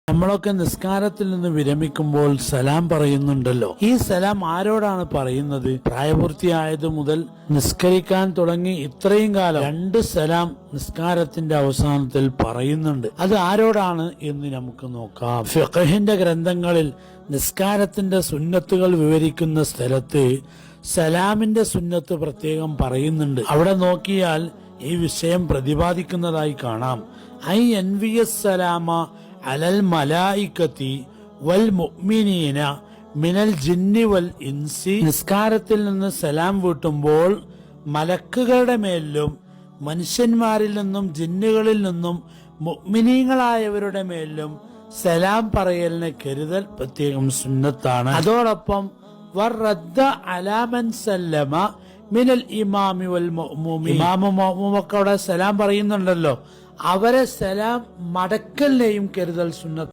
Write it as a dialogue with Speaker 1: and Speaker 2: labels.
Speaker 1: നമ്മളൊക്കെ നിസ്കാരത്തിൽ നിന്ന് വിരമിക്കുമ്പോൾ സലാം പറയുന്നുണ്ടല്ലോ. ഈ സലാം ആരോടാണ് പറയുന്നത്? പ്രായപൂർത്തിയായത് മുതൽ നിസ്കരിക്കാൻ തുടങ്ങി ഇത്രയും കാലം 2 സലാം നിസ്കാരത്തിന്റെ അവസാനത്തിൽ പറയുന്നുണ്ട്. അത് ആരോടാണ് എന്ന് നമുക്ക് നോക്കാം. ഫിഖഹിന്റെ ഗ്രന്ഥങ്ങളിൽ നിസ്കാരത്തിന്റെ സുന്നത്തുകൾ വിവരിക്കുന്ന സ്ഥലത്ത് സലാമിന്റെ സുന്നത്ത് പ്രത്യേകം പറയുന്നുണ്ട്. അവിടെ നോക്കിയാൽ ഈ വിഷയം പ്രതിപാദിക്കുന്നതായി കാണാം. ഐ എൻവിയസ് സലാമ അലൽ മലായിക്കത്തി വൽ മുഅ്മിനീന മിനൽ ജിന്നി വൽ ഇൻസി. നിസ്കാരത്തിൽ നിന്ന് സലാം വീട്ടുമ്പോൾ മലക്കുകളുടെ മേലിലും മനുഷ്യന്മാരിൽ നിന്നും ജിന്നുകളിൽ നിന്നും മുഅ്മിനീങ്ങളായവരുടെ മേലിലും സലാം പറയലിന് കരുതൽ പ്രത്യേകം സുന്നത്താണ്. അതോടൊപ്പം വറദ്ദ അലാ മൻ സല്ലമ മിനൽ ഇമാമി വൽ മഅ്മൂമി. ഇമാമും മഅ്മൂമൊക്കെ അവിടെ സലാം പറയുന്നുണ്ടല്ലോ. അവരെ സലാം മടക്കലിനെയും കരുതൽ സുന്നത്ത്.